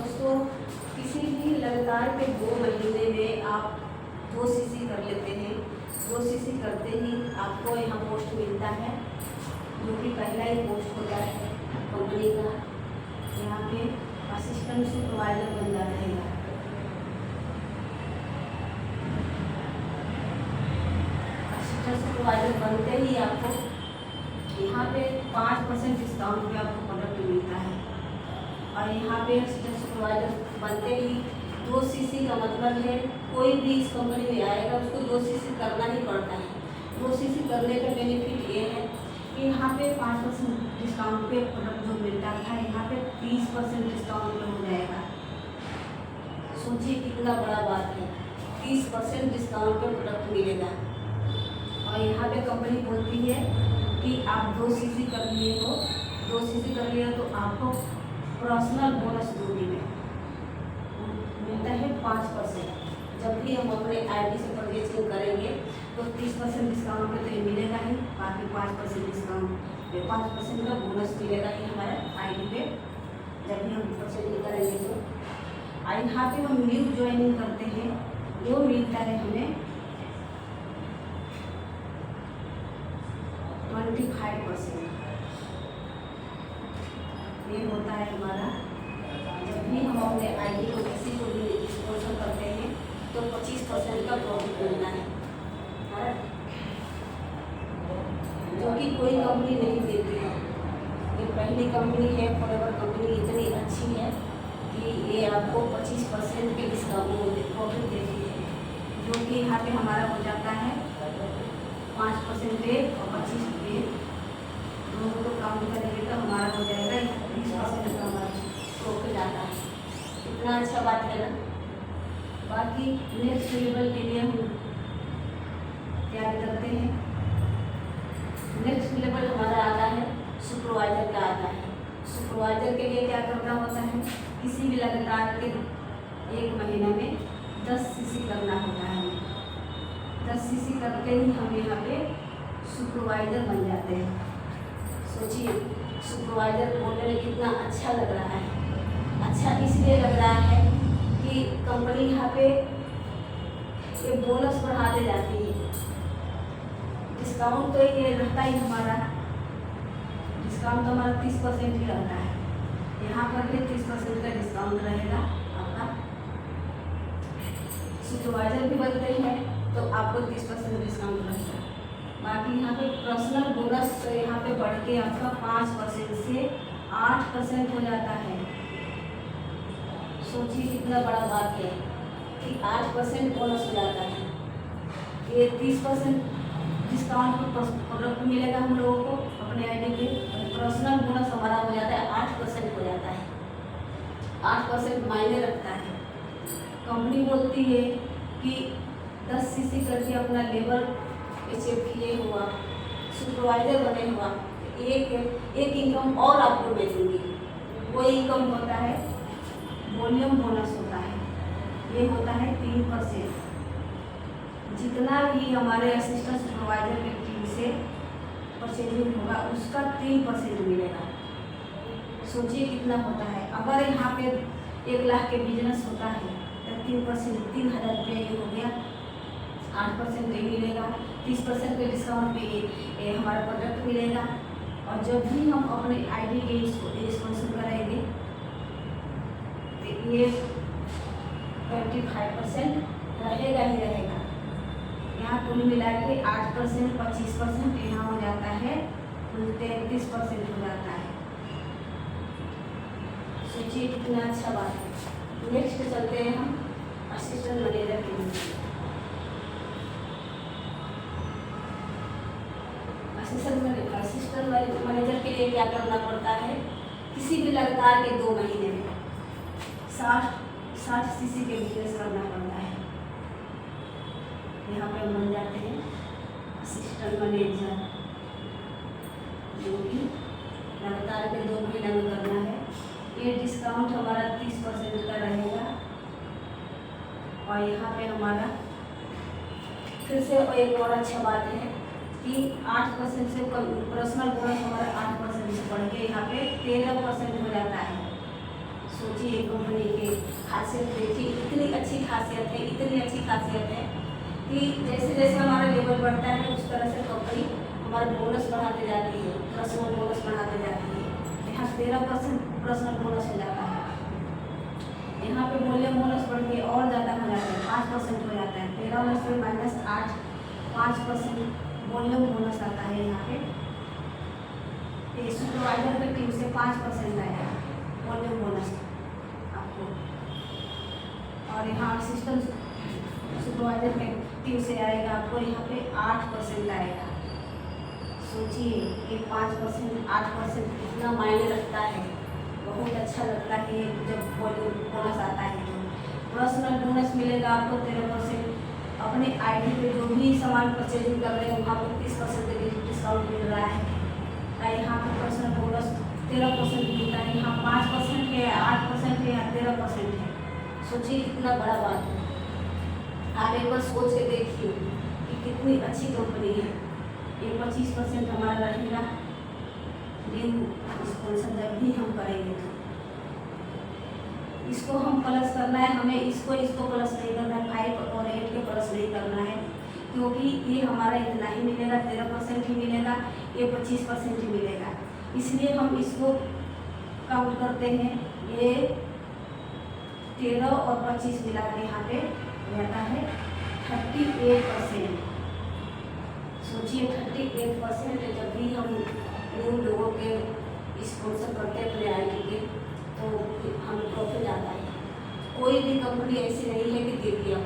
दोस्तों, किसी भी लगातार के 2 महीने में आप 2 सीसी कर लेते हैं। 2 सीसी करते ही आपको यहाँ पोस्ट मिलता है, जो कि पहला ही पोस्ट होता है कंपनी का। यहाँ पे असिस्टेंट सुपरवाइजर बन जाता है। असिस्टेंट सुपरवाइजर बनते ही आपको यहाँ पे 5% डिस्काउंट पे आपको प्रोडक्ट मिलता है। और यहाँ पे असिस्टेंट सुपरवाइजर बनते ही 2 सीसी का मतलब है कोई भी इस कंपनी में आएगा उसको 2 सीसी करना ही पड़ता है। 2 सीसी करने का बेनिफिट ये है कि यहाँ पे 5% डिस्काउंट पे प्रोडक्ट जो मिलता था यहाँ पे 30% डिस्काउंट पे हो जाएगा। सोचिए कितना बड़ा बात है, 30% डिस्काउंट पे प्रोडक्ट मिलेगा। और यहाँ पे कंपनी बोलती है कि आप 2 सीसी कर लिए हो, 2 सीसी कर लिए हो तो आपको पर्सनल बोनस दूरी में मिलता है 5%। जब भी हम अपने आईडी से परचेजिंग करेंगे तो 30% डिस्काउंट पे तो ये मिलेगा ही, बाकी 5% डिस्काउंट पे 5% का बोनस मिलेगा ही हमारे आईडी पे जब भी हम परचेजिंग करेंगे तो। और यहाँ पे हम न्यू ज्वाइनिंग करते हैं, वो मिलता है हमें 25%। ये होता है हमारा, जब भी हम अपने आईडी को किसी को भी स्पॉन्सर करते हैं तो 25% का प्रॉफिट मिलता है, जो कि कोई कंपनी नहीं देती है। ये पहली कंपनी है, फॉरएवर कंपनी इतनी अच्छी है कि ये आपको 25% के डिस्काउंट प्रॉफिट देती है, जो कि यहाँ पे हमारा हो जाता है 5% पे और 25 पे दोनों को काउंट करेंगे तो हमारा हो जाएगा 20% का हमारा प्रॉफिट आता है। इतना अच्छा बात है ना। बाकी नेक्स्ट लेवल के लिए हम तैयारी करते हैं। नेक्स्ट लेवल हमारा आता है सुपरवाइजर का आता है। सुपरवाइजर के लिए क्या करना होता है, किसी भी लगातार के 1 महीने में 10 सीसी करना होता है। 10 सीसी करते ही हम यहाँ पे सुपरवाइजर बन जाते हैं। सोचिए, सुपरवाइजर बोलने में कितना अच्छा लग रहा है। अच्छा इसलिए लग रहा है कि कंपनी यहाँ पे ये बोनस बढ़ाते जाती है। डिस्काउंट तो ये रहता ही हमारा, डिस्काउंट तो हमारा 30% ही रहता है। यहाँ पर भी 30% का डिस्काउंट रहेगा आपका। सुपरवाइजर भी बनते हैं तो आपको 30% डिस्काउंट रहेगा। बाकी यहाँ पे पर्सनल बोनस तो यहाँ पे बढ़ के आपका 5% से 8% हो जाता है। सोचिए कितना बड़ा बात है कि 8% बोनस हो जाता है। ये 30% डिस्काउंट पर प्रोडक्ट मिलेगा हम लोगों को अपने आईडी पे। पर्सनल बोनस हमारा हो जाता है 8% हो जाता है। 8% मायने रखता है। कंपनी बोलती है कि 10 सीसी करके अपना लेबर अचीव किए हुआ, सुपरवाइजर बने हुआ, एक इनकम और आपको मिलेगी। वो इनकम होता है वॉल्यूम बोनस होता है। ये होता है 3%। जितना भी हमारे असिस्टेंट सुपरवाइजर की टीम से परचेजिंग होगा उसका 3% मिलेगा। सोचिए कितना होता है। अगर यहाँ पे 1 लाख के बिजनेस होता है तो 3% 3000 रुपये ये हो गया। 8% ये मिलेगा, 30% के डिस्काउंट पे ये हमारा प्रोडक्ट मिलेगा। और जब भी हम अपने आईडी के स्पॉन्सर कराएंगे तो ये 25% रहेगा ही रहेगा। यहाँ कुल मिला के 8%, 25% यहाँ हो जाता है, कुल 33% हो जाता है। सोचिए कितना अच्छा बात है। नेक्स्ट चलते हैं हम असिस्टेंट मैनेजर के लिए। असिस्टेंट मैनेजर के लिए क्या करना पड़ता है, किसी भी लगातार के 2 महीने में 60 सीसी के बिजनेस करना पड़ता है। यहाँ पे हम बन जाते हैं असिस्टेंट मैनेजर, जो कि लगातार के 2 महीने में करना है। ये डिस्काउंट हमारा 30% का रहेगा। और यहाँ पे हमारा फिर से एक और अच्छा बात है कि 8% से पर्सनल बोनस हमारा 8% से बढ़ के यहाँ पे 13% हो जाता है। सोचिए कंपनी की खासियत देखिए, इतनी अच्छी खासियत है, इतनी अच्छी खासियत है कि जैसे जैसे हमारा लेवल बढ़ता है उस तरह से कंपनी हमारा बोनस बढ़ाते जाती है, पर्सनल बोनस बढ़ाते जाती है। यहाँ 13% पर्सनल बोनस हो जाता है, यहाँ पे मूल्य बोनस बढ़ के और ज़्यादा हो जाता है, 5% हो जाता है। 13 में से -8, 5% मूल्य बोनस आता है। यहाँ पे ये सुपरवाइजर के टीम से 5% आएगा मूल्य बोनस आपको, और यहाँ असिस्टेंट सुपरवाइजर के टीम से आएगा आपको यहाँ पे 8% आएगा। सोचिए ये 5%, 8% कितना मायने रखता है, बहुत अच्छा लगता है जब बोनस आता है। तो पर्सनल बोनस मिलेगा आपको 13%। अपने आईडी पे जो भी सामान परचेजिंग कर रहे हैं वहाँ पर 30% डिस्काउंट मिल रहा है। यहाँ पर पर्सनल बोनस 13% मिलता है, यहाँ 5% है, 8% है, या 13% है। सोचिए कितना बड़ा बात है। आप एक बार सोच के देखिए कि कितनी अच्छी कंपनी है। ये 25% हमारा रहेगा दिन स्पॉन्सर जब भी हम करेंगे तो इसको हम प्लस करना है, हमें इसको प्लस नहीं करना है, 5 और 8 के प्लस नहीं करना है, क्योंकि ये हमारा इतना ही मिलेगा, 13% ही मिलेगा, ये 25% ही मिलेगा। इसलिए हम इसको काउंट करते हैं। ये 13 और 25 मिला के यहाँ पे रहता है 38%। सोचिए 38% जब भी हम उन लोगों के स्पॉन्सर करते हैं अपने आईडी के तो हमें प्रॉफिट आता है। कोई भी कंपनी ऐसी नहीं है कि देती है।